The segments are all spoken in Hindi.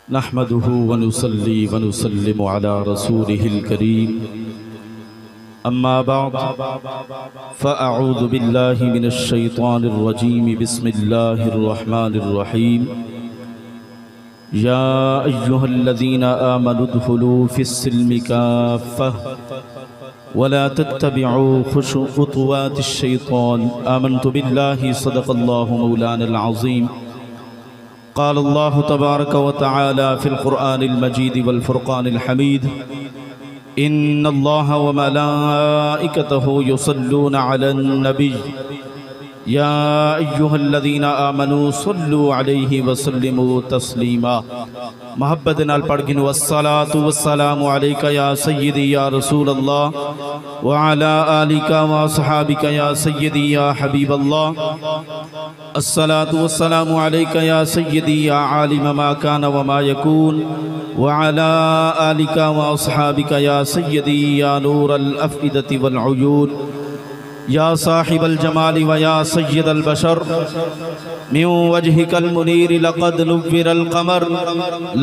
नहमदुहु व नुसल्ली व नुसल्लिमु अला रसूलिहिल करीम अम्मा बअद फ़अऊज़ु बिल्लाहि मिनश शैतानिर रजीम बिस्मिल्लाहिर रहमानिर रहीम या अय्युहल्लज़ीना आमनु उदखुलू फिस्सिल्मि काफ़्फ़ह वला तत्तबिउ खुतुवातिश शैतान आमन्तु बिल्लाहि सदक़ल्लाहु मौलानल अज़ीम क़ाल अल्लाहु तबारक व तआला फ़िल क़ुरआनिल मजीद वल फ़ुरक़ानिल हमीद इन्नल्लाहा व मलाइकतहु युसल्लूना अलन नबी या अय्युहल्लज़ीना आमनू सल्लु अलैहि व सल्लिमू तस्लीमा। मोहब्बत नाल पढ़ गिनो अस्सलातु वस्सलामु अलैका या सय्यदी या रसूल अल्लाह व अला आलिका व अस्हाबिका या सय्यदी या हबीब अल्लाह। अस्सलातु वस्सलामु अलैका या सय्यदी या आलिम मा कान व मा यकून व अला आलिका व अस्हाबिका या सय्यदी या नूरल अफ़इदति वल उयून या साहिबल जमाली व या सय्यदल बशर मिन वजहिकल मुनीर लक़द नुव्विरल क़मर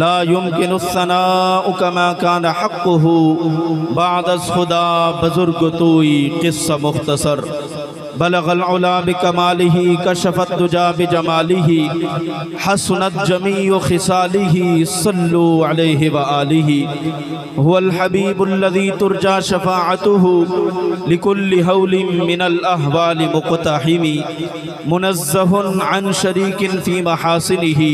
ला युमकिनु सनाउ कमा कान हक़्क़ुहु बअदस खुदा बुज़ुर्ग तोई क़िस्सा मुख्तसर बलगल उला बिकमालिही कशफत दुजा बिजमालिही हसनत जमीउ खिसालिही सल्लु अलैहि व आलिही हुवल हबीबुल्लज़ी तुरजा शफ़ाअतुहु लिकुल्लि हौलिन मिनल अहवालि मुक़तहिमी मुनज़्ज़हुन अन शरीकिन फ़ी महासिनिही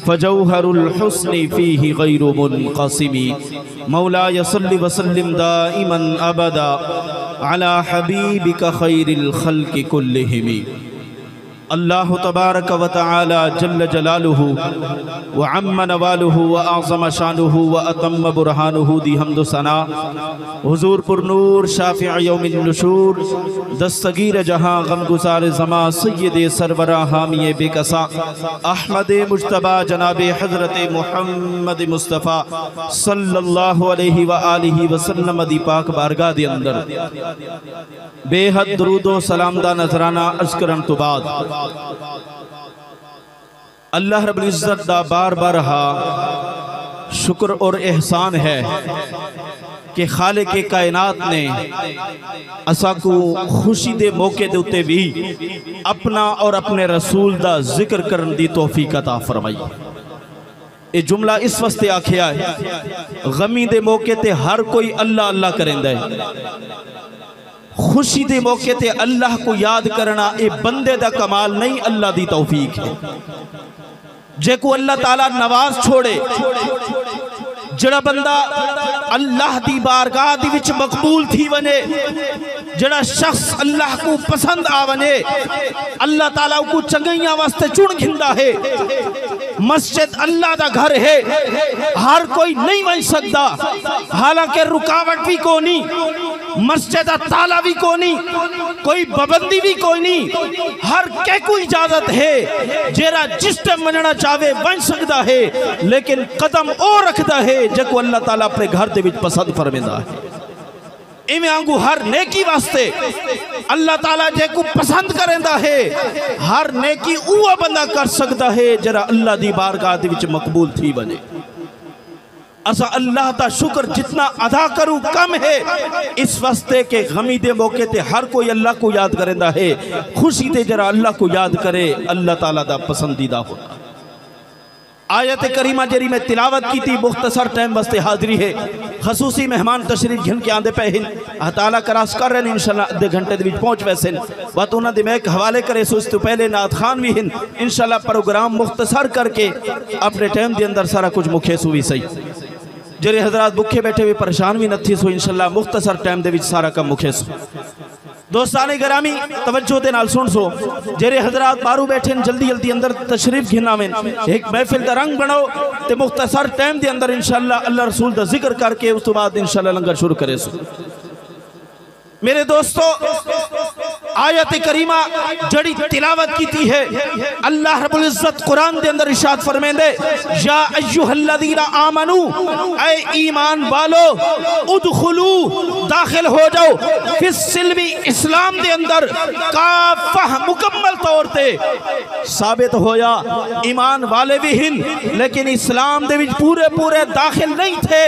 फ़जौहरुल हुस्नि फ़ीहि गैरु मुनक़सिमी। मौलाय सल्लि व सल्लिम दाइमन अबदा अला हबीबिका खैरिल खल्क़ि कुल्लिहिम। अल्लाह तबारक व तआला जल्ल जलालुहु व अम्मा नवालुहु व आज़म शानुहु व अतम्म बुरहानुहु दी हम्दो सना हुज़ूर पुरनूर शाफ़िअ यौमिन नुशूर दस्तगीर जहां गमगुज़ार ज़मां सय्यद सरवरा हामी बेकसा अहमद मुज्तबा जनाब हज़रत मुहम्मद मुस्तफ़ा सल्लल्लाहु अलैहि व आलिहि वसल्लम दी पाक बारगाह दे अंदर बेहद दरूद व सलाम दा नजराना अर्ज़ करन तो बाद अल्लाह रब्बुल इज़्ज़त दा बार बार शुक्र और एहसान है कि खालिक़े कायनात ने असाकू खुशी दे मौके दे उत्ते भी अपना और अपने रसूल दा जिक्र करन दी तौफीक अता फरमाई। ये जुमला इस वास्ते आखिया है गमी दे मौके ते हर कोई अल्लाह अल्लाह करेंदा है, खुशी दे मौके ते अल्लाह को याद करना ये बंदे दा कमाल नहीं, अल्लाह दी तौफीक है। जे को अल्लाह ताला नवाज छोड़े, जड़ा बंदा अल्लाह दी बारगाह दी विच मकबूल थी वने, जड़ा शख्स अल्लाह को पसंद आ वने, अल्लाह ताला को चंगैया वास्ते चुन घिंदा है। मस्जिद अल्लाह दा घर है, हर कोई नहीं बन सकता, हालांकि रुकावट भी कोनी, मस्जिद दा ताला भी कोनी, कोई पाबंदी भी कोई नहीं, हर के को इजाजत है, जेरा जिस टाइम मनना चाहे बन सकता है, लेकिन कदम और रखता है जो अल्लाह ताला अपने घर दे विच पसंद फरमेंदा है। इवें आंगू हर नेकी वास्ते अल्लाह ताला जे को पसंद करेंदा है, हर नेकी उवा बंदा कर सकता है जरा अल्लाह दी बारगाह दे विच मकबूल थी बने। असा अल्लाह दा शुक्र जितना अदा करूं कम है, इस वास्ते के गमी दे मौके ते हर कोई अल्लाह को याद करेंदा है, खुशी ते जरा अल्लाह को याद करे, अल्लाह ताला दा पसंदीदा होता। आयत करीमा जरी में तिलावत की थी, मुख्तसर टाइम वास्ते हाजिरी है, खसूसी मेहमान तशरीफ घिन के आंदे पे हिन हताला करास कर रहे हैं, इंशाल्लाह आधे घंटे दे विच पहुंच वैसे बात उन्होंने दे मैं हवाले करे सो, इस तो पहले नात खान भी हिन, इंशाल्लाह प्रोग्राम मुख्तसर करके अपने टाइम के अंदर सारा कुछ मुखे सु भी सही, जरे हजरात भुखे बैठे हुए परेशान भी नथी सो, इंशाल्लाह मुख्तसर टाइम दे विच सारा कम मुखे सो। दोस्ताने गरामी तवज्जो दे नाल सुन सो, जेरे हजरात बारू बैठे जल्दी जल्दी अंदर तशरीफ घिनावें, एक महफिल का रंग बनाओ ते मुख्तसर टाइम दे अंदर इंशाल्लाह अल्लाह रसूल दा जिक्र करके उस तो बाद इंशाल्लाह लंगर शुरू करे सो। मेरे दोस्तों, आयत करीमा जड़ी तिलावत की थी है, अल्लाह रब्बुल इज्जत कुरान के अंदर इरशाद फरमाते, या अय्युहल्लज़ीना आमनू, ऐ ईमान वालो, उदखुलू, दाखिल हो जाओ, फिस्सिल्मी, इस्लाम के अंदर, काफा, मुकम्मल तौर पे साबित होया ईमान वाले भी हिन, लेकिन इस्लाम दे विच पूरे पूरे दाखिल नहीं थे।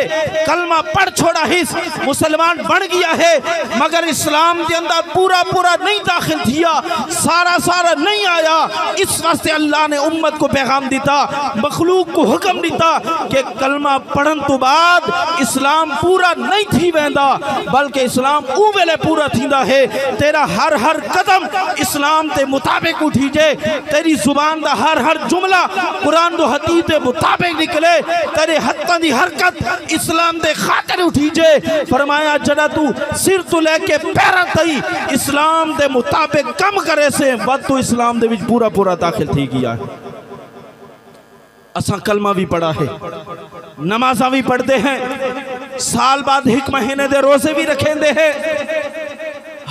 कलमा पढ़ छोड़ा हिस, मुसलमान बन गया है, मगर इस्लाम के अंदर पूरा पूरा नहीं दाखिल किया, सारा सारा नहीं आया। इस वास्ते अल्लाह ने उम्मत को पैगाम दिता, मखलूक को हुक्म दिता कि कलमा पढ़न तो बाद इस्लाम पूरा नहीं थी वेंदा, बल्कि इस्लाम ऊ वेले पूरा थींदा है। तेरा हर हर कदम इस्लाम के मुताबिक उठी जे, तेरी जुबान का हर हर जुमला कुरान दो हदीस के मुताबिक निकले, तेरे हत्थां दी हरकत इस्लाम के खातिर उठी जे। फरमाया जदा तू सिर तो लेके पैर तई इस्लाम के मुताबिक कम करे से वद तू इस्लाम दे विच पूरा पूरा दाखिल थी गया है। असा कलमा भी पढ़ा है, नमाजा भी पढ़ते हैं, साल बाद 1 महीने दे रोजे भी रखेंदे हैं,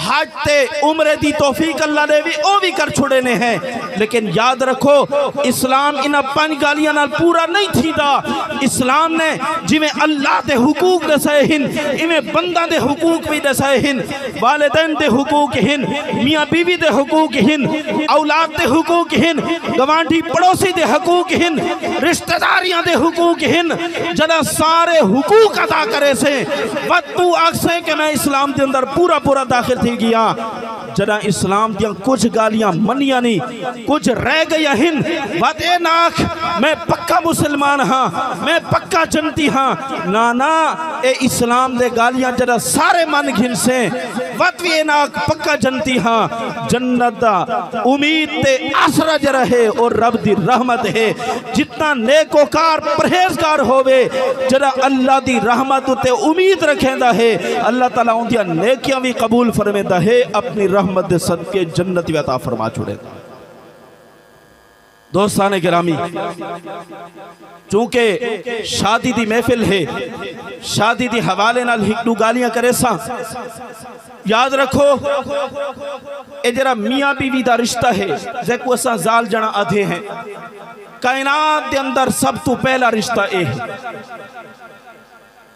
हज ते उम्रे दी तौफीक अल्लाह ने भी ओ भी कर छुड़े ने हैं। लेकिन याद रखो, इस्लाम इन 5 गालियां नाल पूरा नहीं थीदा। इस्लाम ने जिवें अल्लाह दे हुकूक दसाए हिन, इवें बंदा दे हुकूक भी दसाए हिन, वालिदैन दे हुकूक हिन, मियाँ बीवी दे हुकूक हिन, औलाद दे हुकूक हिन, गवांढी पड़ोसी दे हुकूक हिन, रिश्तेदारियां दे हुकूक हिन। जदा सारे हुकूक अदा करे से वद तू आखसे कि मैं इस्लाम के अंदर पूरा पूरा दाखिल थी गया। जदा इस्लाम दियां कुछ गालियां मनिया नहीं, कुछ रह गई हिन, बात ए नाख मैं पक्का मुसलमान हाँ, मैं पक्का जनती हाँ, ना ना ए इस्लाम दे गालियां जदा सारे मन घिन से वत भी नाख पक्का जनती हाँ। जन्नत दा उम्मीद ते आसरा ज रहे और रब दी रहमत है। जितना नेकोकार परहेजगार होवे, जदा अल्लाह दी रहमत ते उम्मीद रखेंदा है, अल्लाह ताला उनदियां नेकियां भी कबूल फरमेंदा है, अपनी रहमत दे सदके जन्नत भी अता फरमा छुड़ेगा। दोस्ताने गिरामी, चूंकि शादी दी महफिल है, शादी दी हवाले नाल हिकू गालियां करे सा, याद रखो ए जरा मियाँ बीवी दा रिश्ता है, जेको असा जाल जना आधे हैं। कायनात दे अंदर सब तो पहला रिश्ता ए है।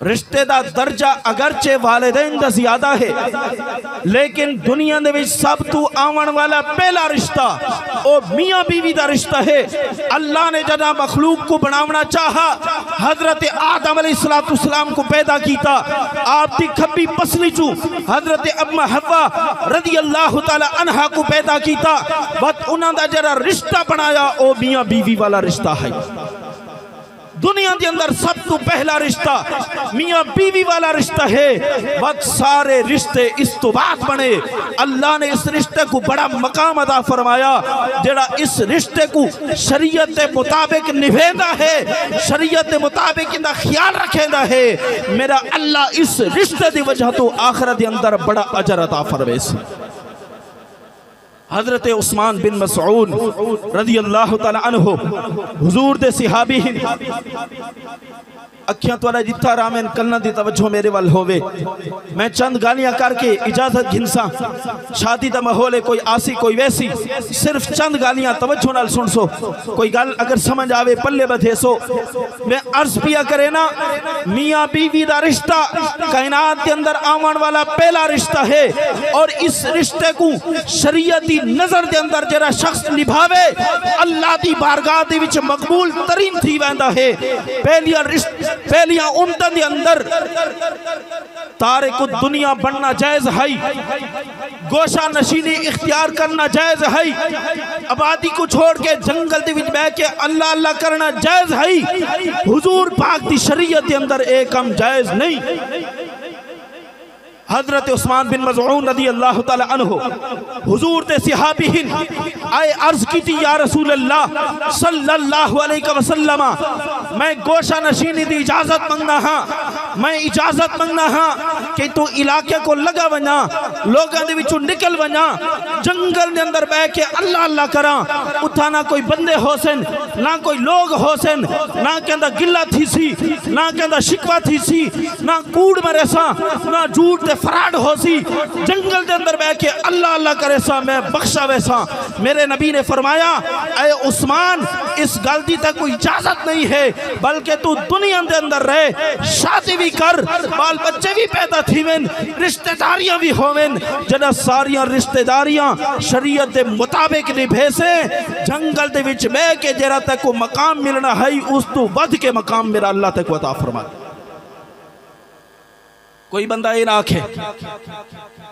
रिश्ते दा दर्जा अगरचे वालिदैन दा ज्यादा है, लेकिन दुनिया दे विच सब तो आवन वाला पहला रिश्ता ओ मियाँ बीवी दा रिश्ता है। अल्लाह ने जना मखलूक को बनावना चाहा, हजरत आदम अलैहिस्सलाम को पैदा किया, आपकी खब्बी पसली चू हजरत अम्मा हव्वा रदी अल्लाह तआला अन्हा को पैदा किया, बस उन्हां दा जरा रिश्ता बनाया ओ मियाँ बीवी वाला रिश्ता है। दुनिया के अंदर सब तो पहला रिश्ता मियाँ बीवी वाला रिश्ता है। बद सारे रिश्ते इस तो बात बने, अल्लाह ने इस रिश्ते को बड़ा मकाम अदा फरमाया, जरा इस रिश्ते को शरीयत के मुताबिक निभेदा है, शरीयत के मुताबिक इनका ख्याल रखेंदा है। मेरा अल्लाह इस रिश्ते की वजह तो आखिरत के अंदर बड़ा अजर अता फरमाए। हजरत उस्मान बिन मसऊद रज़ी अल्लाह तआला अन्हु हुजूर दे सहाबी हिन। अखियां तोड़ा जिथा रामेन कलना दी तवज्जो मेरे वाल होवे। मैं चंद गालियां करके इजाजत घिनसा, शादी का माहौल है, कोई आसी कोई वैसी, सिर्फ चंद गालियां तवज्जो नाल सुन सो, कोई गल अगर समझ आवे पल्ले बधे सो। मैं अर्ज पिया करे ना, मियाँ बीवी का रिश्ता कायनात के अंदर आवन वाला पहला रिश्ता है, और इस रिश्ते को शरीयती नजर के अंदर जरा शख्स निभावे, अल्लाह की बारगाह दे विच मकबूल तरीन थी वैंदा है। पहलियां उम्मतां दे अंदर तारे को दुनिया बनना जायज है, गोशा नशीनी इख्तियार करना जायज है, आबादी को छोड़ के जंगल दे विच बैठ के अल्लाह अल्लाह करना जायज है। हुजूर पाक दी शरीयत के अंदर एक काम जायज नहीं। हजरत उस्मान बिन मज़ऊन रज़ी अल्लाह तआला अन्हु हुजूर दे सहाबी हिन। आए अर्ज की थी, या रसूल अल्लाह सल्लल्लाहु अलैहि वसल्लम, मैं गोशा नशीनी दी इजाजत मंगना हाँ, मैं इजाजत मंगना हाँ कि तू इलाके को लगा वना, लोगों दे विचों निकल वना, जंगल दे अंदर बैठ के अल्लाह अल्लाह करा। उठा ना कोई बंदे होसन, ना कोई लोग होसन, ना कहंदा गिला थी सी, ना कहंदा शिकवा थी सी, ना कूड़ मरे सा, ना झूठ फराड हो सी जंगल के अंदर बह के अल्लाह अल्लाह करे सा मैं बख्शा वैसा। मेरे नबी ने फरमाया ऐ उस्मान इस गलती तक कोई इजाजत नहीं है, बल्कि तू दुनिया के अंदर रहे, शादी भी कर, बाल बच्चे भी पैदा थीवेन, रिश्तेदारियां भी होवेन, जना सारियां रिश्तेदारियां शरीयत के मुताबिक निभे से जंगल दे विच बह के जरा तक को मकाम मिलना है उस तू वध के मकाम मेरा अल्लाह तक अता फरमा। कोई बंदा ये ना आखे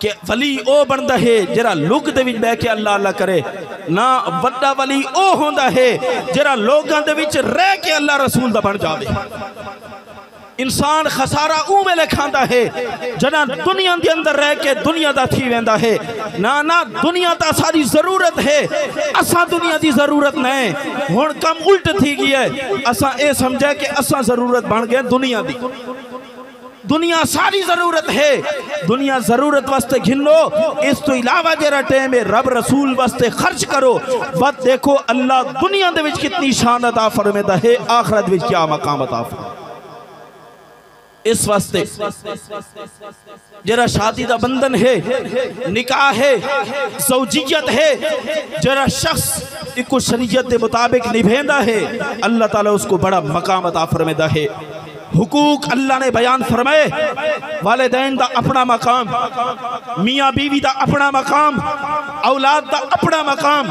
कि वली ओ बनता है जरा लुक दे विच बह के अल्लाह अल्लाह करे ना, वड्डा वली ओ होंदा है जरा लोगां दे विच रह के अल्लाह रसूल दा बन जावे। इंसान खसारा उमें लिखांदा है जना दुनिया के अंदर रह के दुनिया दा थी वेंदा है। ना ना दुनिया ता सारी जरूरत है, असा दुनिया की जरूरत नहीं। हुण कम उल्ट थी गई है, असा ये समझा कि असा जरूरत बन गए दुनिया की। दुनिया सारी जरूरत है, दुनिया जरूरत वास्ते घिनो, इस तो इलावा जरा टाइम रब रसूल वास्ते खर्च करो। बस देखो अल्लाह दुनिया दे विच कितनी शान अता फरमाता है, आखिरत विच क्या मकाम अता फरमाता। इस वास्ते जरा शादी का बंधन है, निकाह है, ज़ौजियत है, जरा शख्स इको शरीयत के मुताबिक निभेंदा है, अल्लाह ताला उसको बड़ा मकाम अता फरमाता है। हुकूक अल्लाह ने बयान फरमाए, वालिदैन दा अपना मकाम, मियाँ बीवी दा अपना मकाम, औलाद दा अपना मकाम,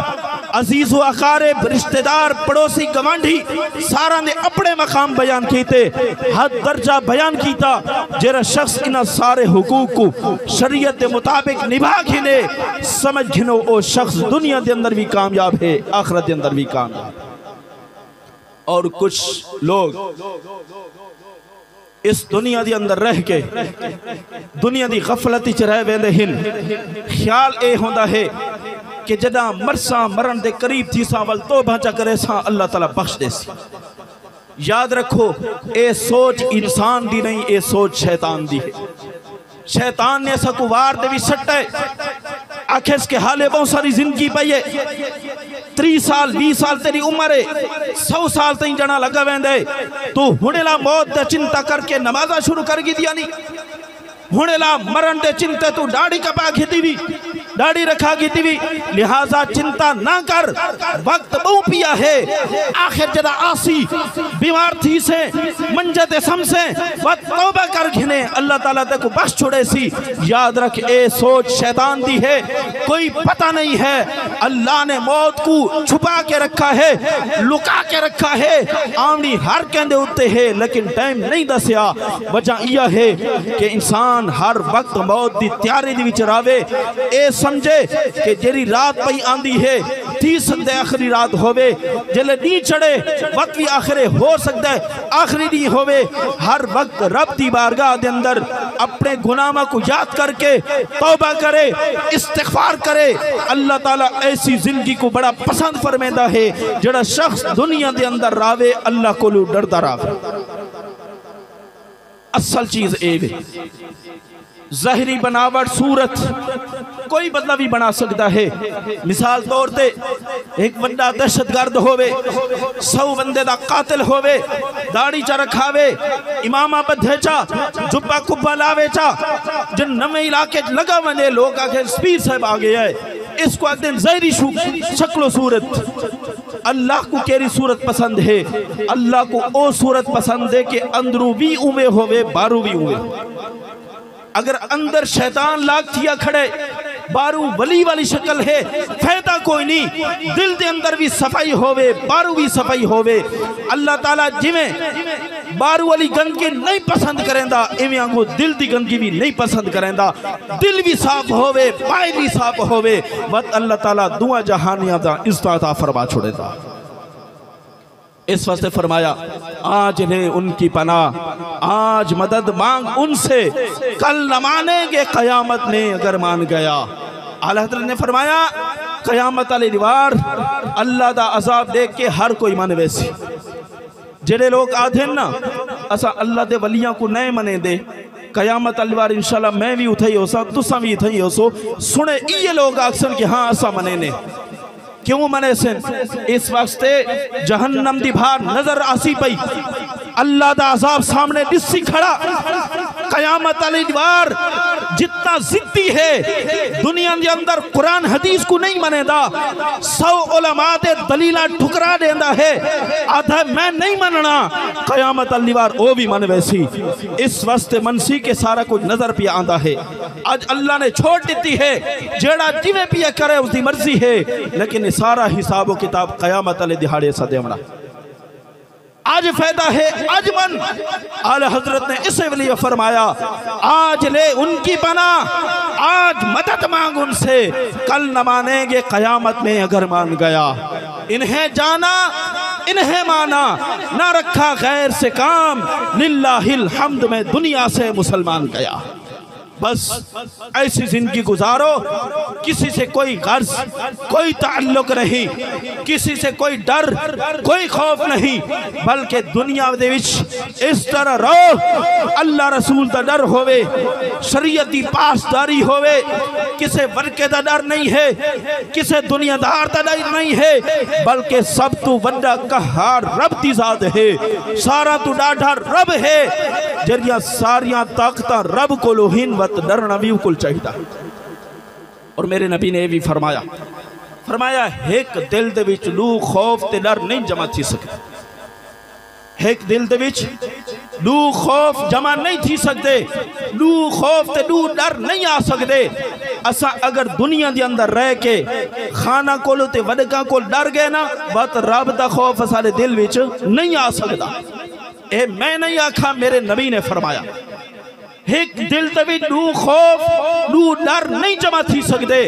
अजीज़ व अकारिब रिश्तेदार पड़ोसी गवांढी सारा ने अपने मकाम बयान कीते, हद दर्जा बयान कीता। जरा शख्स इन सारे हुकूक को शरीयत के मुताबिक निभा घिने समझ घिनो ओ शख्स दुनिया के अंदर भी कामयाब है, आखिरत के अंदर भी कामयाब। और कुछ लोग इस दुनिया के अंदर रह के दुनिया की गफलत च रह वेंदे हिन। ख्याल ये होंदा है कि जदा मरसा मरण के करीब थी सा वल तौबा चा करे सा अल्लाह ताला बख्श दे सी। याद रखो ये सोच इंसान दी नहीं, ये सोच शैतान दी है। शैतान ने ऐसा कुवार दे भी सट्टा आखे इसके हाले बहुत सारी जिंदगी पई है, 30 साल 20 साल तेरी उम्र है, 100 साल तई जना लगा वेंदे, तू हुणेला मौत दी चिंता करके नमाजा शुरू कर गी दिया नी, हुणेला मरण दे चिंता तू दाढ़ी कपा घेती भी, दाढ़ी रखा घेती भी, लिहाजा चिंता ना कर, वक्त बहु पिया है। आखिर जरा आसी बीमार थी से मंजते समसे वक्त तौबा कर घिने अल्लाह ताला तक बख्श छोड़े सी। याद रख ए सोच शैतान दी है, कोई पता नहीं है। अल्लाह ने मौत को छुपा के रखा है, लुका के रखा है, आमनी हर कहते उत्ते है, लेकिन टाइम नहीं दसिया। वजह यह है कि इंसान हर वक्त मौत की तैयारी दे विच रहे, ए समझे कि जेरी रात पई आंदी है 30 सकते आखिरी रात होवे, जले नी चढ़े वक्त भी आखिरे हो सकता है आखिरी नहीं होवे। हर वक्त रब की बारगाह के अंदर अपने गुनाहों को याद करके तौबा करे, इस्तिग़फ़ार करे। अल्लाह ताला ऐसी जिंदगी को बड़ा पसंद फरमाता है जड़ा शख्स दुनिया के अंदर रावे अल्लाह को डरता रावे। असल चीज ए ज़ाहिरी बनावट सूरत कोई बंदा भी बना सकता है। मिसाल तौर पे एक बंदा दहशतगर्द होवे, 100 बंदे दा कातिल होवे, दाढ़ी चा रखावे, इमामा बधे चा, जुब्बा कुब्बा लावे चा, जिन नवे इलाके लगा वने लोग आके स्पीर साहब आ गया है, इसको एक दिन ज़ाहिरी शक्लो सूरत। अल्लाह को केरी सूरत पसंद है? अल्लाह को ओ सूरत पसंद है कि अंदरू भी उमे होवे बारू भी उमे। अगर अंदर शैतान लाग थिया खड़े, बारू वली वाली शक्ल है, फायदा कोई नहीं। दिल के अंदर भी सफाई होवे, बारू भी सफाई होवे। अल्लाह ताला जिमें बारू वाली गंदगी नहीं पसंद करेंदा, इवें आंगू दिल की गंदगी भी नहीं पसंद करेंदा। दिल भी साफ होवे, बाहर भी साफ होवे, बस अल्लाह ताला दुआ जहानियां दा इस्ता फरमा छोड़ेगा। इस वास्ते फरमाया आज ले उनकी पनाह, आज मदद मांग उनसे, कल न मानेंगे कयामत में अगर मान गया। आला हज़रत ने फरमाया कयामत वाली दीवार अल्लाह दा अजाब देख के हर कोई मन वैसी। जेड़े लोग आधे ना असा अल्लाह दे वलियां को नहीं मने दे, कयामत वाली दीवार इंशाल्लाह मैं भी उठाई हो सा, तुसा भी उठाई हो सो। सुने ये लोग आखसन कि हाँ असा मने ने, क्यों मने से? इस वास्ते जहन्नम दी भार नजर आसी पई, अल्लाह दा अजाब सामने दिसी खड़ा। कयामत वाली दीवार जितना जिद्दी है दुनिया के अंदर कुरान हदीस को नहीं मनेदा, 100 उलमा दे दलीला ठुकरा देंदा है, आधा मैं नहीं मनना, कयामत अल्ली बार वो भी मन वैसी। इस वास्ते मनसी के सारा कुछ नजर पे आंदा है। आज अल्लाह ने छोड़ दी है, जेड़ा जिवें पिया करे उसकी मर्जी है, लेकिन सारा हिसाब किताब कयामत अल्ले दिहाड़े सा देवना। आज फायदा है आज मन। आला हजरत ने इसे लिए फरमाया, आज ले उनकी बना, आज मदद मांग उनसे, कल न मानेंगे कयामत में अगर मान गया। इन्हें जाना इन्हें माना, ना रखा गैर से काम, लिल्लाहिल हम्द में दुनिया से मुसलमान गया। बस ऐसी जिंदगी गुजारो, किसी से कोई गर्ज, कोई ताल्लुक नहीं, किसी से कोई डर, कोई खौफ नहीं, बल्कि दुनिया दे विच इस तरह रहो, अल्लाह रसूल दा डर होवे, शरीयती पासदारी होवे, किसे वर्के दा डर नहीं है, किसे दुनियादार दा डर नहीं है, बल्कि सब तू वड्डा कहार रब दी जात है, सारा तू डाढ़ा रब है, जरिया सारियां ताकतां रब को लोहिन डरना भी कुल चाहिए। और मेरे नबी ने भी फरमाया एक दिल दे विच लू खौफ ते डर नहीं जमा थी सकते। एक दिल दे विच लू खौफ जमा नहीं थी सकते, लू खौफ ते लू डर नहीं आ सकते। असा अगर दुनिया के अंदर रह के खाना कोलो ते वडका को डर गए ना, बत रब दा खौफ सारे दिल विच नहीं आ सकता। ए मैं नहीं आखा, मेरे नबी ने फरमाया एक दिल तभी लू खौफ लू डर नहीं जमा थी सकते।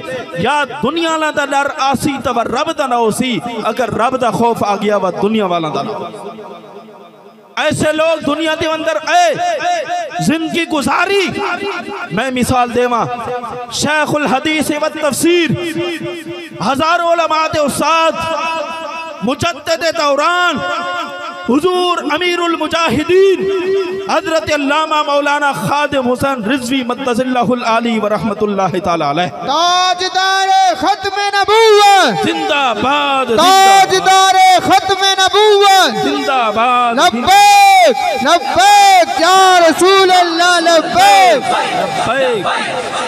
या दुनिया दा डर आसी तब रब दा ना होसी, अगर रब दा खौफ आ गया वह दुनिया वाला दा ना। ऐसे लोग दुनिया के अंदर आए, जिंदगी गुजारी। मैं मिसाल देवा, शेखुल हदीस व तफसीर, हजारों उलमा दे उस्ताद, मुजद्दिद दौरान, हुजूर अमीरुल मुजाहिदीन हजरत अल्लामा मौलाना खादिम हुसैन रिजवी मद्दसिल्लाहुल आली व रहमतुल्लाहि तआला अलैह, ताजदारे खत्मे नबूवत जिंदाबाद, ताजदारे खत्मे नबूवत जिंदाबाद, लब्बैक लब्बैक या रसूल अल्लाह, लब्बैक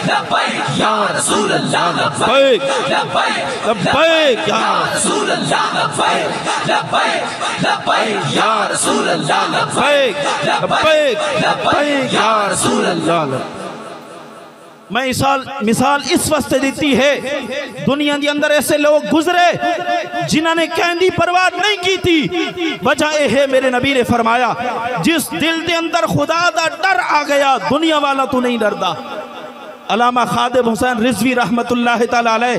लब्बैक या रसूल अल्लाह, लब्बैक लब्बैक या रसूल अल्लाह, लब्बैक लब्बैक या रसूल अल्लाह, लब्बैक लब्बैक लब्बैक या रसूल अल्लाह। मैं मिसाल इस वास्ते देती है, दुनिया के अंदर ऐसे लोग गुजरे जिन्होंने कहने परवाह नहीं की थी। वजह यह है, मेरे नबी ने फरमाया, जिस दिल के अंदर खुदा दा डर आ गया, दुनिया वाला तू नहीं डरदा। अल्लामा खादिम हुसैन रिजवी रहमतुल्लाहि तआला अलैह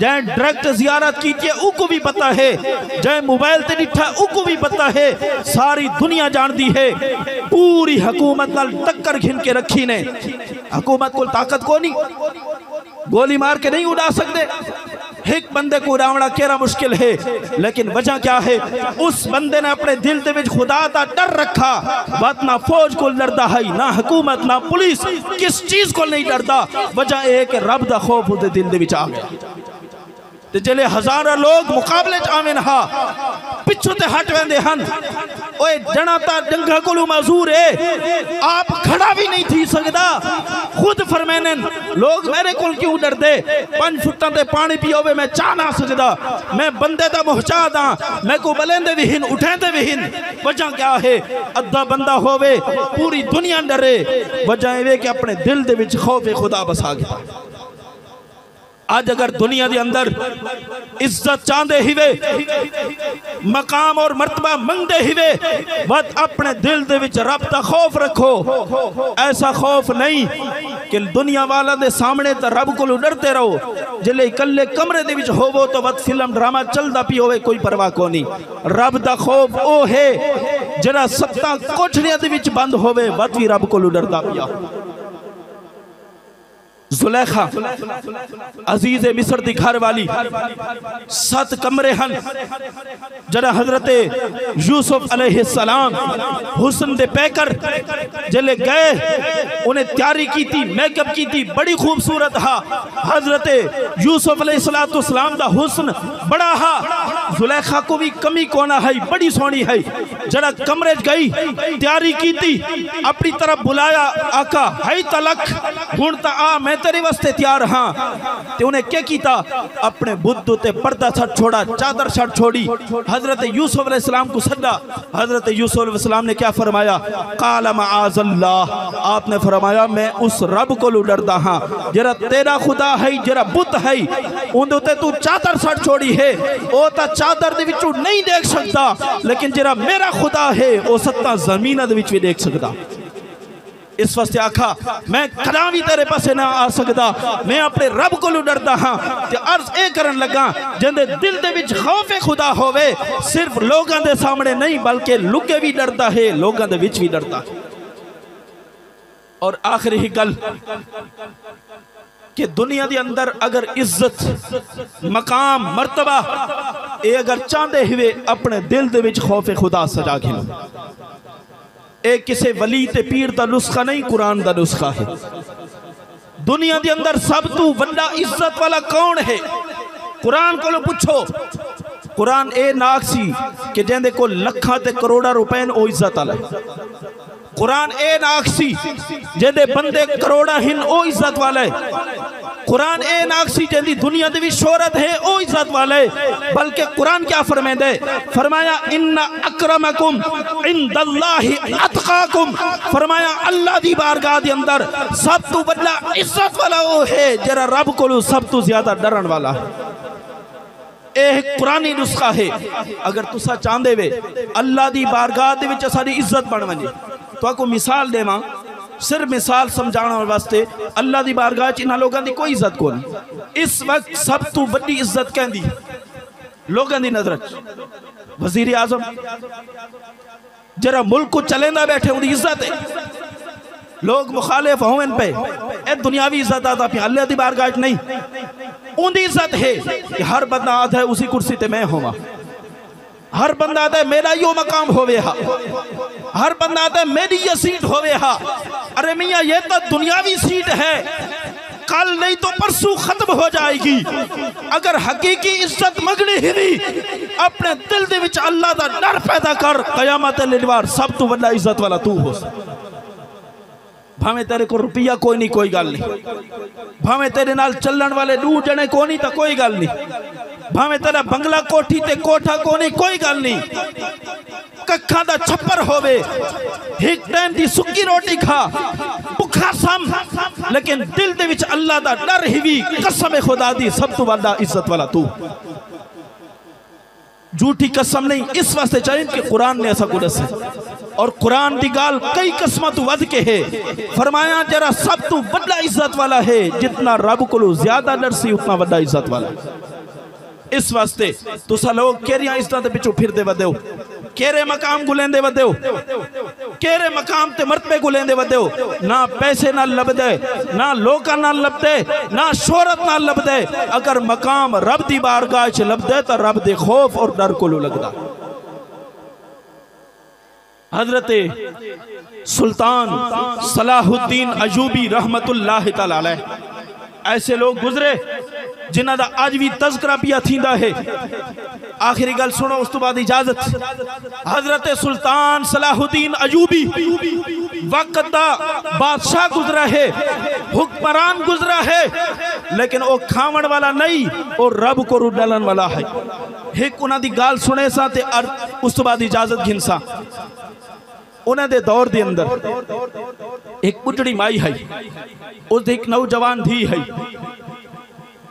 जै डायरेक्ट जियारत की थी, उनको भी पता है, जै मोबाइल ते दिखा उनको भी पता है, सारी दुनिया जानती है। पूरी हुकूमत नाल टक्कर घिन के रखी ने, हुकूमत को ताकत को नहीं, गोली मार के नहीं उड़ा सकते। एक बंदे को उड़ावना केरा मुश्किल है, लेकिन वजह क्या है, उस बंदे ने अपने दिल दे विच खुदा दा डर रखा। बात ना फौज को डरदा है, ना हुकूमत, ना पुलिस, किस चीज को नहीं डरदा। वजह यह कि रब दा खौफ उसदे दिल दे विच आ गया। ते जले हजारों लोग मुकाबले च आवेन हा, पिछू ते हट वेंदे हन। ओए जना ता डंगा कोलू माजूर है, आप खड़ा भी नहीं थी सकदा। खुद फरमाने लोग मेरे कोल क्यों डरदे, 5 फुटां ते पानी पियोवे मैं चाह ना सकदा, मैं बंदे दा मुहताज हां, मैं को बलेंदे भी हिन उठेंदे भी हिन। वजह क्या है, अद्धा बंदा होवे पूरी दुनिया डरे। वजह यह कि अपने दिल दे विच खौफ खुदा बसा गया। आज अगर दुनिया के अंदर इज्जत चाहते हिवे, मकाम और मर्तबा मंगते हिवे, बस अपने दिल दे विच रब दा खौफ रखो। ऐसा खौफ नहीं कि दुनिया वाला दे सामने तो रब को डरते रहो, जिले इकल्ले कमरे दे विच होवो तो बस फिल्म ड्रामा चलता पी होवे, कोई परवाह को नहीं। रब दा खौफ ओ है जरा 7 कोठरियां दे विच बंद होवे, बस भी रब को डरदा पिया। जुलेखा अजीज मिस्र की घर वाली, 7 कमरे हन। जरा हजरत यूसुफ अलैहिस्सलाम हुस्न दे पैकर जले गए, उन्हें तैयारी की थी, मेकअप की थी, बड़ी खूबसूरत हा। हजरत यूसुफ अलैहिस्सलाम दा हुस्न बड़ा हा, जुलेखा को भी कमी कोना है, बड़ी सोनी है। जरा कमरे गई, तैयारी की थी, अपनी तरफ बुलाया, आका है तलक हुण ता आ मैं तेरे वास्ते तैयार हाँ। ते उन्हें क्या कीता, अपने बुद्ध ते पर्दा छड़ छोड़ा, चादर छड़ छोड़ी, हजरत यूसुफ अलैहिस्सलाम को सदा। हजरत यूसुफ अलैहिस्सलाम ने क्या फरमाया, काला माअज़ल्लाह, आपने फरमाया मैं उस रब को डरदा हाँ जरा तेरा खुदा है, जरा बुत है, उन्हें तू चादर छड़ छोड़ी है, वो ता चादर दे विचों नहीं देख सकता, लेकिन जरा मेरा खुदा है वो सत्ता जमीन दे विच भी देख सकता। इस वास्ते आखा मैं कदा भी तेरे पासे ना आ सकता, मैं अपने रब को डरदा हाँ। ते अर्ज ए करन लगा जिंदे दिल दे विच खौफे खुदा होवे, सिर्फ लोगों दे सामने नहीं बल्कि लुके भी डरदा है, लोगों दे विच भी डरदा। और आखिरी ही गल कि दुनिया के अंदर अगर इज्जत मकाम मर्तबा ये अगर चाहते हुए अपने दिल दे विच खौफे खुदा सजा के लो, ये किसी वली ते पीर का नुस्खा नहीं, कुरान का नुस्खा है। दुनिया के अंदर सब तू बड़ा इज्जत वाला कौन है, कुरान को पूछो। कुरान ए नाकसी कि जिंदे को लखा ते करोड़ा रुपए ओ इज्जत वाला है। कुरान ए नाकसी जिंदे बंदे करोड़ा हिन ओ इज्जत वाला है। कुरान ए नाकसी जिंदी दुनिया दी भी शोहरत है ओ इज्जत वाला है। बल्कि कुरान क्या फरमांदे, फरमाया इन्ना अक्रमकुम इंदल्लाहि अतकाकुम, फरमाया अल्लाह दी बारगाह दे अंदर सब तो बड़ा इज्जत वाला वो है जरा रब को सब तो ज्यादा डरन वाला है। एक कुरानी नुस्खा है। अगर तुसा चाहते वे अल्लाह दी बारगाह दे विच सारी इज्जत बन वने, तो आपको मिसाल देवां, सिर्फ मिसाल समझाने वास्ते। अल्लाह दी बारगाह च इन्हां लोगों की कोई इज्जत कोनी। इस वक्त सब तो बड़ी इज्जत कहंदी लोगों की नजर वजीर आजम जरा मुल्क को चलेंदा बैठे उनकी इज्जत है। लोग मुखालिफ होवन पे ए दुनियावी इज्जत आता पे, अल्लाह दी बारगाह च नहीं। उनकी इज्जत है कि हर बंदा आता है उसी कुर्सी ते मैं होवा, हर बंदा आता है मेरा यो मकाम होवे हा, हर बंदा आता है मेरी ये सीट होवे हा। अरे मियाँ ये तो दुनियावी सीट है, कल नहीं तो परसों खत्म हो जाएगी। अगर हकीकी इज्जत मंगनी ही अपने दिल दे विच अल्लाह दा डर पैदा कर, कयामत लिलवार सब तो बड़ा इज्जत वाला तू हो। भावे तेरे को रुपया कोई नहीं, कोई गल नहीं। भावे तेरे नाल चलन वाले 2 जने को नहीं तो कोई गल नहीं। भावे तेरा बंगला कोठी ते कोठा को नहीं, कोई गल नहीं। कखा दा छप्पर होवे, एक टाइम दी सुक्की रोटी खा, भुखा सम, लेकिन दिल दे विच अल्लाह दा डर ही भी, कसम खुदा दी सब तो बड़ा इज्जत वाला तू। झूठी कसम नहीं। इस वास्ते चाहिए कि कुरान ने ऐसा कुछ और कुरान की गाल कई कसम तू वध के है। फरमाया जरा सब तू बड़ा इज्जत वाला है, जितना रब को ज्यादा डर सी उतना बड़ा इज्जत वाला। इस वास्ते तुसा लोग केरिया इज्जत पिछू फिरते वधे हो, केरे मकाम को लेंदे वधे हो, केरे मकाम ते मरतबे को लेंदे वधे हो। ना पैसे ना लभदे, ना लोका ना लभदे, ना शोहरत ना लभदे। अगर मकाम रब दी बारगाह च लभदे तो रब दे खौफ और डर को लगदा। हजरत सुल्तान सलाहुद्दीन अयूबी रहमतुल्लाह तआला अलैह ऐसे लोग गुजरे जिन्हां दा आज भी तज़किरा पिया थींदा है। आखिरी गल सुनो उस तो बाद इजाजत। हजरत सुल्तान सलाहुद्दीन अयूबी वक्त दा बादशाह गुजरा है, हुक्मरान गुजरा है, लेकिन वो खावन वाला नहीं, वो रब को डलन वाला है। एक उन्हां दी गाल सुने सा ते उस तो बाद इजाजत घिनसा। उन्हां दे दौर दे अंदर एक बुढ़ड़ी माई है, उस एक नौजवान धी है।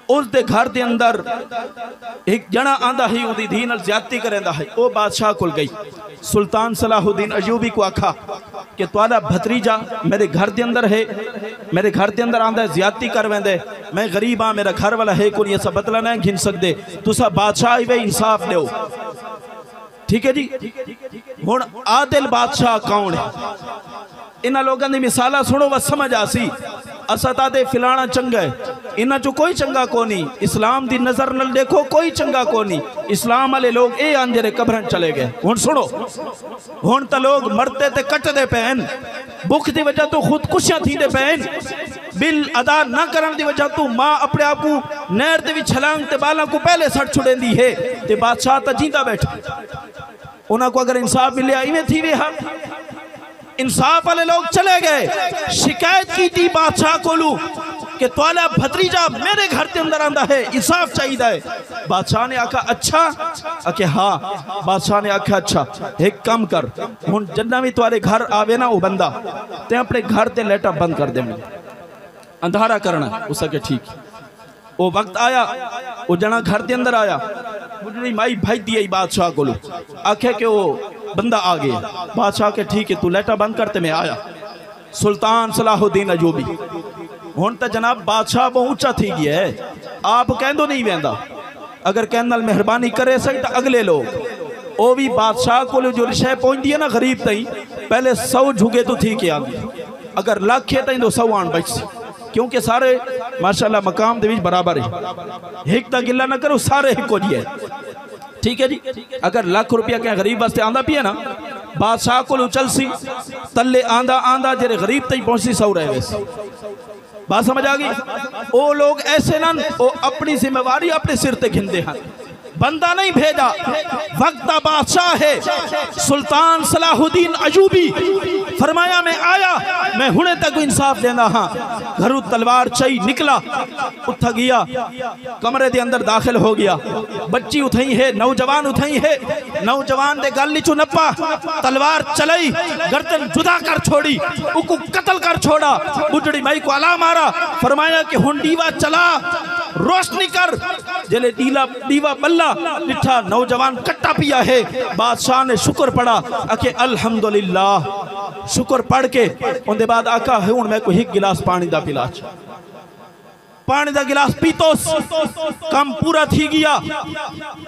उस दे घर दे अंदर एक जना आंदा ही उदी धी नाल ज्यादती करेंदा है। वो बादशाह कोल गई, सुल्तान सलाहुद्दीन अयूबी को आखा कि तुहाडा भतरीजा मेरे घर दे अंदर है, मेरे घर दे अंदर आंदा ज्यादती कर वेंदे, मैं गरीब हाँ, मेरा घर वाला है कोई, ऐसा बदला नहीं घिन सकते, तुसा बादशाह ही वे इंसाफ दो। ठीक है जी। हुण आदिल बादशाह कौन है? इन्हां लोगों की मिसाला सुनो बस समझ आसी। असा तादे फिलाना चंगा है, इन्हां चो कोई चंगा कोनी। इस्लाम दी नजर नाल देखो कोई चंगा कोनी। इस्लाम वाले लोग ए अंजरे कब्रन चले गए। हुण सुनो, हुण तो लोग मरते ते कटदे पैन। भुख की वजह तो खुदकुशियां थींदे पैन, बिल अदा न करन की वजह तो माँ अपने आप को नहर ते भी छलांग ते बालों को पहले सड़ छुड़ेंदी है ते बादशाह तो जींदा बैठा। उन्होंने को अगर इंसाफ मिले इवें थी वे हा इंसाफ वाले लोग चले गए, शिकायत की थी बादशाह को लू कि तुआला भतीजा मेरे घर के अंदर आंदा है, इंसाफ चाहिए। बादशाह ने आखा अच्छा, आखे हाँ। बादशाह ने आखा अच्छा एक काम कर, हुन जन्ना भी तुआरे घर आवे ना वो बंदा ते अपने घर ते लेटा बंद कर दे, अंधारा करना। उसके ठीक वो वक्त आया, वो जना घर के अंदर आया, बुढ़ी माई भाई दिए बादशाह को आखे कि वो बंदा आ गया। बादशाह के ठीक है तू लेटा बंद करते मैं आया। सुल्तान सलाहुद्दीन अयूबी हुन तो जनाब बादशाह बहुत ऊंचा थी गया है, आप कहंदो नहीं वेंदा, अगर कहने मेहरबानी करे सही तो अगले लोग वो भी बादशाह को जो शह पहुंचती है ना गरीब तई पहले 100 झुगे तो थी के आंदी, अगर लाख है तो 100 आन बच, क्योंकि सारे माशाल्लाह मकाम दे विच बराबर है, एक दा गिला ना करो सारे एक जी है। ठीक है जी, अगर लाख रुपया क्या गरीब वास्ते आंदा पिया ना बादशाह को चल सी तले आंदा आंदा जेरे गरीब तक पहुंची 100 रहे वैसे। बात समझ आ गई? वो लोग ऐसे ना वो अपनी जिम्मेवारी अपने सिर ते घिंदे हैं, बंदा नहीं भेजा, वक्त बादशाह है सुल्तान सलाहुद्दीन अयूबी फरमाया मैं आया, मैं हुने तक इंसाफ देना हाँ। घरों तलवार चई निकला, उठ गया कमरे के अंदर दाखिल हो गया, बच्ची उठई है, नौजवान उठई है, नौजवान दे गल चू नपा, तलवार चलाई, गर्दन जुदा कर छोड़ी, उको कत्ल कर छोड़ा, बुढ़ड़ी माई को अला मारा, फरमाया कि हुन दीवा चला रोशनी कर, जले दीवा बल्ला लिठा नौजवान कट्टा पिया है। बादशाह ने शुक्र पढ़ा, आके अल्हम्दुलिल्लाह शुक्र पढ़ के उनके बाद आका हुन मैं को एक गिलास पानी दा पिला, पानी का गिलास पीतोस, काम पूरा थी गया।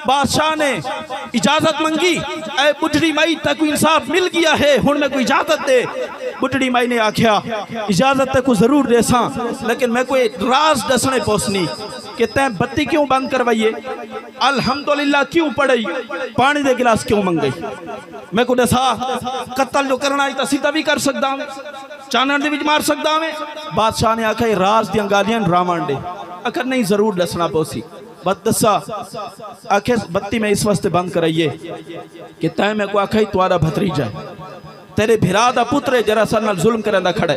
बादशाह ने इजाजत मंगी, ऐ बुढ़ड़ी माई तक इंसाफ मिल गया है, हुन मैं को इजाजत दे। बुढ़ड़ी माई ने आख्या इजाजत तक जरूर देसा, लेकिन मैं कोई राज दसने पहुंचनी कि तै बत्ती क्यों बंद करवाइए, अल्हम्दुलिल्लाह क्यों पढ़ी, पानी दे गिलास क्यों मंगई, मैं को दसा कत्ल जो करना है सीधा भी कर सकता हूँ, चानन दे विच मार सकता हूँ। बादशाह ने आखा राज दियां गालियां ड्रामां दे, अगर नहीं जरूर दसना पोसी, बत दसा आखे बत्ती में इस वास्ते बंद कराइए कि तै मैं को आखा तुआरा भतरीजा तेरे भिरा दा पुत्र जरा सा नाल जुल्म करन दा खड़े,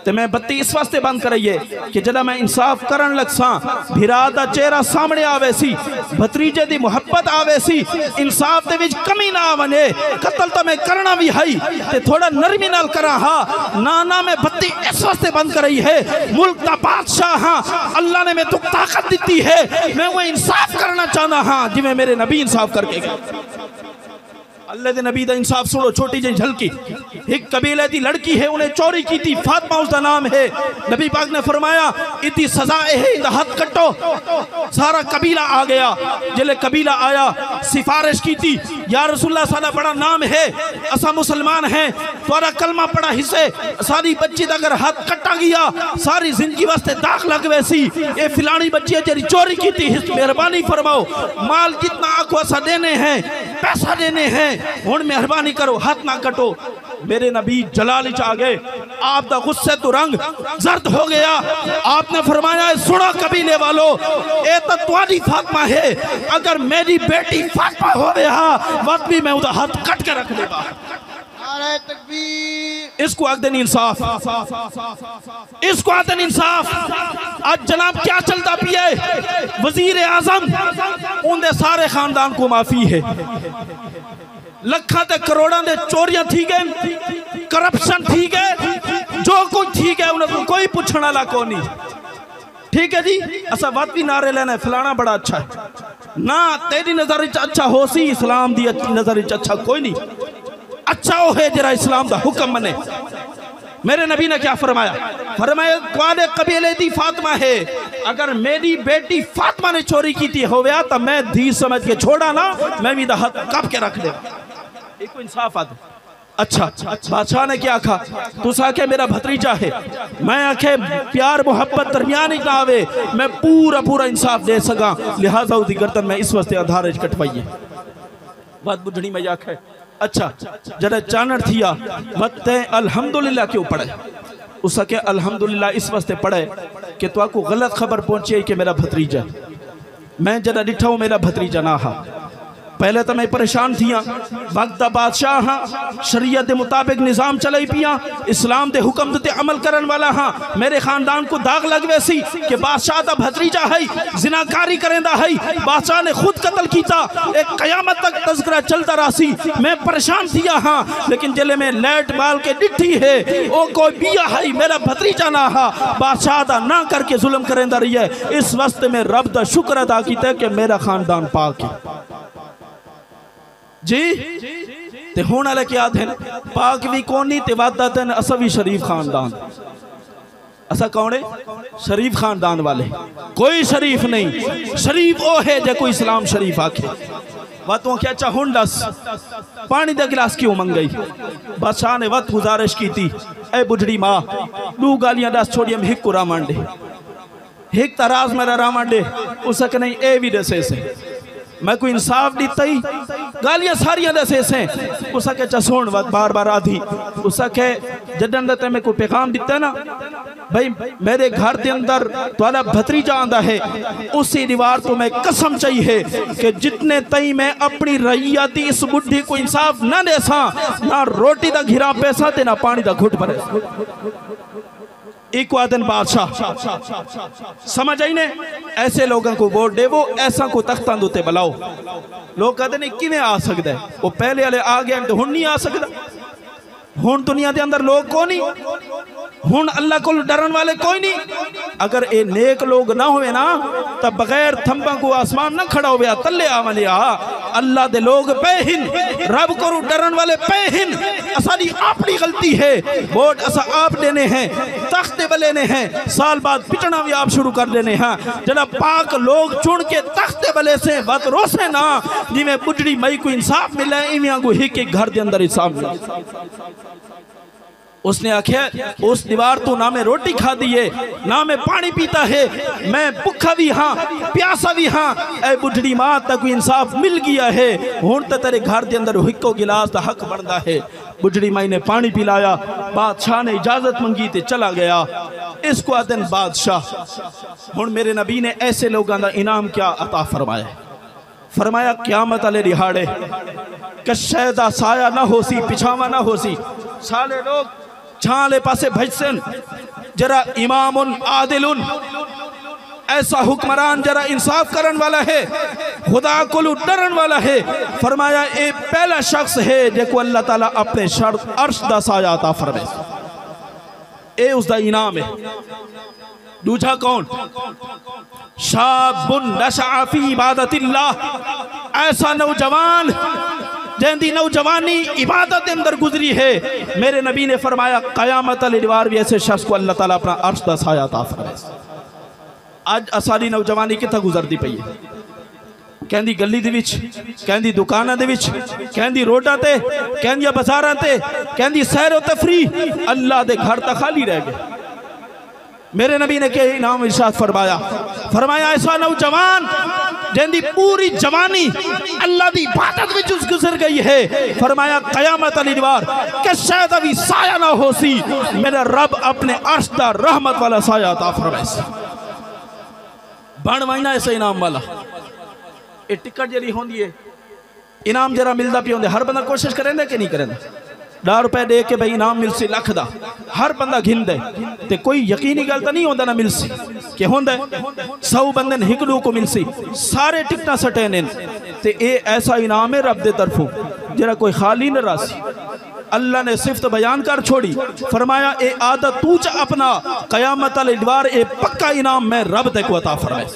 ते मैं बत्ती इस वास्ते बंद कराइए कि जदा मैं इंसाफ करन लगसा भिरा दा चेहरा सामने आवे सी, भतरीजे दी मुहब्बत आवे सी, इंसाफ दे विच कमी ना आवने, कत्ल तो मैं करना भी है ते थोड़ा नरमी नाल करा हा ना ना, मैं बत्ती इस वास्ते बंद कराई है, मुल्क दा बादशाह हाँ, अल्लाह ने मैं तो ताकत दी है, मैं वो इंसाफ करना चाहना हाँ जिवें मेरे नबी इंसाफ करके गए। अल्लाह दे नबी दा इंसाफ सुनो, छोटी जी झलकी, एक कबीले दी लड़की है, उन्हें चोरी की थी, फातिमा उसका नाम है, नबी पाक ने फरमाया इतनी सजा है, इनका हाथ कटो, सारा कबीला आ गया, जिले कबीला आया सिफारिश की थी या रसूलुल्लाह सादा बड़ा नाम है, असा मुसलमान हैं, तुम्हारा कलमा पड़ा हिस्से, सारी बच्ची अगर हाथ कटा गया सारी जिंदगी वास्ते दाग लग वैसी, ये फिलानी बच्ची जेरी चोरी की थी, मेहरबानी फरमाओ, माल जितना आखो असा देने हैं, पैसा देने हैं, हुन मेहरबानी करो, हाथ ना कटो। मेरे नबी जलाल आ गए, आप दा गुस्से तो रंग जर्द हो गया, आपने फरमाया सुनो कबीले वालों, ये तो तुम्हारी फातिमा है, अगर मेरी बेटी फातिमा हो गया वक्त भी मैं उधर हाथ कट के रख देगा। इसको आखदन इंसाफ, इसको आखदन इंसाफ। आज जनाब क्या चलता पिए, वजीर आजम उनके सारे खानदान को माफी है, लखा ते करोड़ा दे चोरियां थी गए, करप्शन थी गए, जो कुछ थी गए उन्हें कोई पूछने वाला को नहीं। ठीक है जी, असा बात भी नारे लेना फलाना बड़ा अच्छा है ना, तेरी नजर अच्छा हो सी, इस्लाम दी नजर अच्छा कोई नहीं, अच्छा वो है जरा इस्लाम का हुक्म मने। मेरे नबी ने क्या फरमाया, फरमाया तुम्हारे कबीले दी फातिमा है, अगर मेरी बेटी फातिमा ने चोरी की थी हो गया तो मैं धी समझ के छोड़ा ना, मैं भी हाथ कब के रख दे, एक इंसाफ आदमी। अच्छा बादशाह ने क्या कहा, तू आखे मेरा भतीजा है, मैं आखे प्यार मोहब्बत दरमियान ही ना आवे, मैं पूरा पूरा इंसाफ दे सका, लिहाजा उसकी गर्दन में इस वास्ते आधार कटवाइए। बात बुढ़नी में आखे अच्छा जरा चानण थिया मत अल्हम्दुलिल्लाह क्यों पढ़े उसा के अल्हम्दुलिल्लाह इस वास्ते पढ़े कि तो आपको गलत खबर पहुंची कि मेरा भतीजा मैं जरा डिठा हूँ मेरा भतीजा ना हा पहले तो मैं परेशान थिया वक्त दा बादशाह हाँ शरीयत के मुताबिक निज़ाम चलाई पिया इस्लाम के हुक्म ते अमल करन वाला हाँ मेरे खानदान को दाग लग वैसी कि बादशाह दा भतीजा है जिनाकारी करेंदा है बादशाह ने खुद कत्ल किया एक कयामत तक तज़किरा चलता रासी मैं परेशान थिया हाँ लेकिन जिले में लेट बाल के डिठी है ओ कोई बिया है मेरा भतीजा ना हा बादशाह दा ना करके जुल्म करेंदा रही है इस वक्त में रब दा शुक्र अदा किया कि मेरा खानदान पाक है जी ते होने वाले क्या थे पाक भी कोनी ते वादा थे असा भी शरीफ खानदान असा कौन है शरीफ खानदान वाले कोई शरीफ नहीं शरीफ वो है जो कोई इस्लाम शरीफ आखे बातों क्या चाहूं दस पानी का गिलास क्यों मंगाई बादशाह ने वत गुजारिश की थी ए बुढ़ड़ी माँ दू गालियां दस छोड़ियम हिक को रामन दे हिक तराज मेरा रामन दे उसक नहीं ए भी दसे से मैं कोई इंसाफ दी तई गालियां सारिया दसे से उसके चसोण बार बार आधी उसके जडन दते में कोई पैगाम दिता ना भाई मेरे घर के अंदर तुम्हारा भतीजा आंदा है उसी दीवार तो मैं कसम चाहिए कि जितने तई मैं अपनी रैयती इस बुढ़ी को इंसाफ ना दे सा ना रोटी का घिरा पैसा ते ना पानी का घुट भरे एक वादन बादशाह समझ आई ने ऐसे लोगों को वोट दे वो ऐसा को तख्तां दे बुलाओ लोग कहते नहीं किवें आ सकता है वो पहले वाले आ गए तो हुण नहीं आ सकता हुण दुनिया के अंदर लोग को नहीं हुण अल्लाह को डरन वाले कोई नहीं अगर ये नेक लोग ना हुए ना तो बगैर थंबा को आसमान ना खड़ा हो तले आवने अल्लाह दे लोग पेहिन रब को डरन वाले पेहिन असानी अपनी गलती है वोट असा आप देने हैं तख्ते बलेने हैं साल बाद पिटना भी आप शुरू कर देने हैं जरा पाक लोग चुन के तख्ते बले से बात रोसे ना जिमें बुढ़ी मई को इंसाफ मिले इवें को हिक एक घर के अंदर इंसाफ मिले उसने आख्या उस दीवार तो ना मैं रोटी खा दी है ना मैं पानी पीता है मैं भूखा भी हाँ प्यासा भी हाँ ए बुढ़ी माँ तक इंसाफ मिल गया है हुण तो तेरे घर के अंदर हिक्को गिलास का हक बनता है बुढ़ी माई ने पानी पिलाया बादशाह ने इजाजत मंगी ते चला गया इसको आदन बादशाह हुण मेरे नबी ने ऐसे लोगों का इनाम क्या अता फरमाया फरमाया क्यामत वाले दिहाड़े कशे दा साया ना होसी पिछावा ना होसी सारे लोग छाले पासे भजसन जरा इमामुन आदिलुन ऐसा हुक्मरान जरा इंसाफ करन वाला है खुदा को डरन वाला है फरमाया ये पहला शख्स है जो अल्लाह ताला अपने शर्त अर्श दा साया अता फरमाए ए उसका इनाम है दूजा कौन शाबुन नशअ फी इबादतिल्लाह ऐसा नौजवान जैंदी नौजवानी इबादत अंदर गुजरी है मेरे नबी ने फरमाया कयामत वाले दीवार भी ऐसे शख्स को अल्लाह ताला अपना अर्श दा साया अता फरमाए आज असारी नौजवानी कितना गुजरती पई है कहंदी गली दे विच कहंदी दुकानां दे विच कहंदी रोडां ते कहंदी बाजारां ते कहंदी सैर व तफरीह अल्लाह दे घर ता खाली रह गए मेरे नबी ने क्या इनाम इरशाद फरमाया फरमाया ऐसा नौजवान जिंदी पूरी जवानी अल्लाह दी इबादत विच गुजर गई है फरमाया कयामत वाली दीवार के शायद अभी साया ना होसी मेरा रब अपने अर्श दा रहमत वाला साया अता फरमाए बन वाइना ऐसे इनाम वाला ये टिकट जरी होंदी है इनाम जरा मिलता पिया होंगे हर बंदा कोशिश करेंगे कि नहीं करेंगे 10 रुपए दे के भाई इनाम मिलसी लख दा हर बंदा घिंद है ते कोई यकीनी गल तो नहीं होता ना मिलसी कि होंदा 100 बंदे ने हिकड़ू को मिलसी सारे टिकटा सटे ने ते ए ऐसा इनाम है रब दे तरफों जरा कोई खाली न रासी अल्लाह ने सिफ्त बयान कर छोड़ी फरमाया ए आदत तू च अपना कयामत वाले दीवार ए पक्का इनाम मैं रब ते को अता फरमाए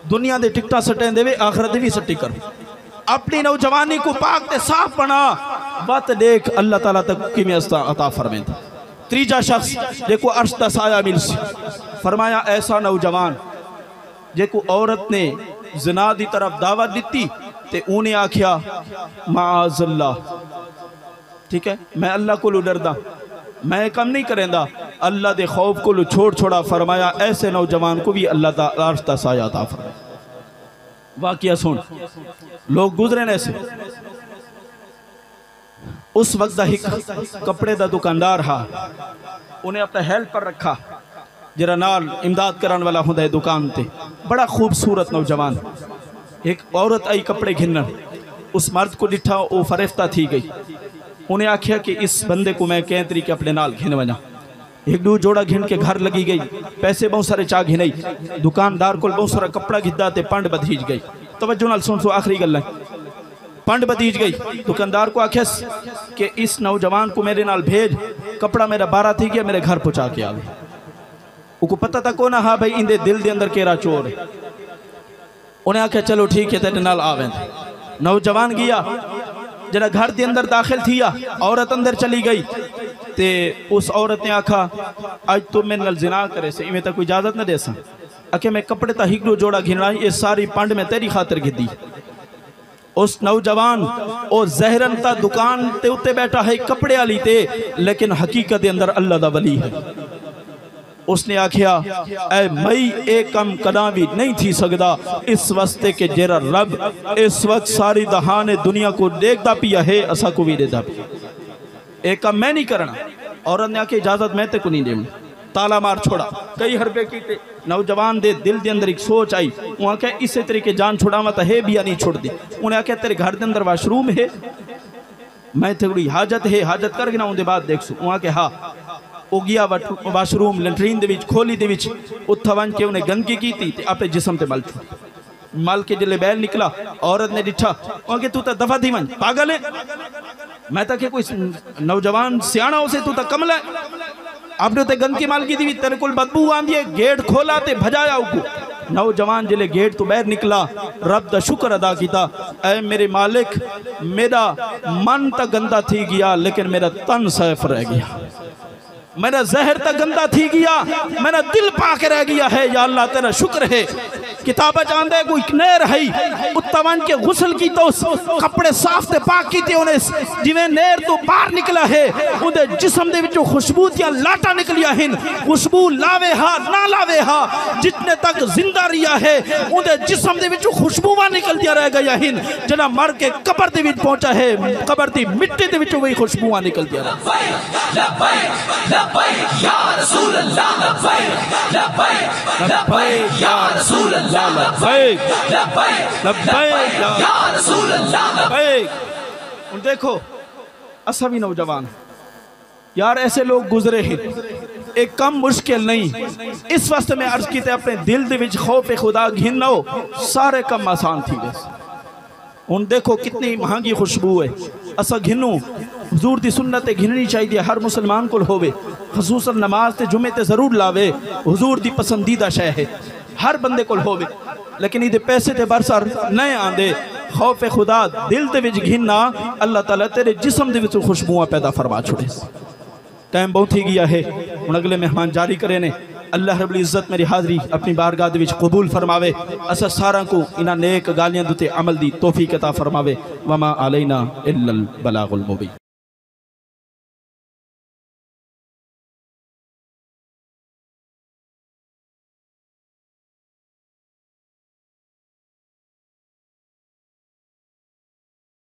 दुनिया दे टिकटा सटे देवे आखिरत भी सट्टी कर अपनी नौजवानी को पाक ते साफ बना बात देख अल्लाह ताला तक किमें अता फरमाए तीजा शख्स जेको अर्श दा साया मिलसी फरमाया ऐसा नौजवान जेको औरत ने जिना दी तरफ दावत दी ते उन्हें आख्या माअज़ल्लाह ठीक है मैं अल्लाह को डरदा मैं कम नहीं करेंदा अल्लाह दे खौफ को छोड़ छोड़ा फरमाया ऐसे नौजवान को भी अल्लाह ताला अर्श दा साया अता फरमाए वाकिया सुन लोग गुजरे ने ऐसे उस वक्त एक कपड़े का दुकानदार हा, उन्हें अपना हेल्पर रखा जरा नाल इमदाद कराने वाला होंदा है दुकान ते। बड़ा खूबसूरत नौजवान, एक औरत आई कपड़े घिनन, उस मर्द को डिठा वो फरेफ्ता थी गई। उन्हें आख्या कि इस बंदे को मैं कै तरीके अपने नाल घिन वना। एक दो जोड़ा घिन के घर लगी गई, पैसे बहुत सारे चा घिनई, दुकानदार को बहुत सारा कपड़ा घिदा ते पंड बधीज गई। तवज्जो नाल सुन, आखिरी गल पंड बधीज गई। दुकानदार को आख्या कि इस नौजवान को मेरे नाल भेज, कपड़ा मेरा 12 थी गया, मेरे घर पहुँचा के आवे। उनको पता था को ना, हाँ भाई इंदे दिल दे अंदर केरा चोर है। उन्हें आख्या चलो ठीक है तेरे नाल आवे। नौजवान गया, जरा घर के अंदर दाखिल थिया, औरत अंदर चली गई। ते उस औरत ने आखा आज तो मेरे नाल जिना करे से, इवें तो कोई इजाजत न दे सा। आखे मैं कपड़े तो हिकड़ो जोड़ा घिना, ये सारी पंड में तेरी खातिर घिदी। उस नौजवान और जहरन ता दुकान ते उत्ते बैठा है कपड़े वाली ते, लेकिन हकीकत के अंदर अल्लाह दा वली है। उसने आख्या ऐ मई एक कम कदा भी नहीं थी सकदा इस वास्ते के जेरा रब इस वक्त सारी दहाने दुनिया को देखता पिया है, असा को भी देता पिया। एक कम मैं नहीं करना। औरत ने आके इजाजत मैं ते को नहीं देनी, ताला मार छोड़ा। कई हरबे की नौजवान दे दिल के अंदर एक सोच आई, वहाँ क्या इसी तरीके जान छुड़ावा तो है भी या नहीं छोड़ दी। उन्हें आख्या तेरे घर के अंदर वाशरूम है, मैं थोड़ी हाजत है, हाजत करके ना उनके बाद देख सू। वहाँ के हाँ वो गया वाशरूम लैट्रीन दे विच खोली दे विच, उत्था वन के उन्हें गंदगी की थी अपने जिसम ते मल छुड़ी। मल के जिले बैल निकला, औरत ने डिठा, वहाँ के तू तो दफा थी मन पागल है, मैं तो के कोई नौजवान सियाना उसे तू तो कमल है, आपने तो गंदगी माल की थी, तेरे को बदबू आंदी है। गेट खोला ते भजाया उको। नौजवान जिले गेट तो बाहर निकला, रब दा शुक्र अदा किया, ऐ मेरे मालिक मेरा मन तो गंदा थी गया लेकिन मेरा तन सैफ रह गया, मेरा जहर तक गंदा थी गया, मेरा दिल पाक रह गया है। या अल्लाह तेरा शुक्र है। किताब जानते कोई नहर है, उत्तवन के गुसल की तो कपड़े साफ ते पाक की उन्हें जिवें नहर तो बाहर निकला है, उनके जिसम दे विचों खुशबू दियां लाटा निकलिया हैं। खुशबू लावे हा ना लावे हा, जितने तक जिंदा रिया है उनके जिसम दे विचों खुशबूवां निकलदियां रह गया हैं। जना मर के कब्र दे विच पहुंचा है, कब्र दी मिट्टी दे विचों वही खुशबूवां निकलदियां रह। लब्बैक या रसूल अल्लाह, लब्बैक लब्बैक लब्बैक या रसूल अल्लाह, लब्बैक लब्बैक लब्बैक या रसूल अल्लाह, लब्बैक। उन देखो असा भी नौजवान यार, ऐसे लोग गुजरे हैं, एक कम मुश्किल नहीं। इस वास्ते मैं अर्ज की अपने दिल दे विच खौफ खुदा घिनो, सारे कम आसान थी गए। हुन देखो कितनी महंगी खुशबू है, असा घिनू हुजूर दी सुन्नत घिननी चाहिए, हर मुसलमान को होवे, खसूसन नमाज ते जुमे ते जरूर लावे, हुजूर दी पसंदीदा शय है, हर बंदे को होवे। लेकिन इहदे पैसे ते बरसर नहीं आंदे। खौफ खुदा दिल दे विच घिनना, अल्लाह ताला तेरे जिस्म दे विच खुशबुआं पैदा फरमा छोड़े। टाइम बहुत ही गया है, हुण अगले मेहमान जारी करे ने। अल्लाह रब्बुल इज़्ज़त मेरी हाज़री अपनी बारगाह दे विच कबूल फरमावे, असा सारा को इन्हां नेक गालियां दे अमल दी तौफीक अता फरमावे। वमा अलैना इल्लल बलागुल मुबीन।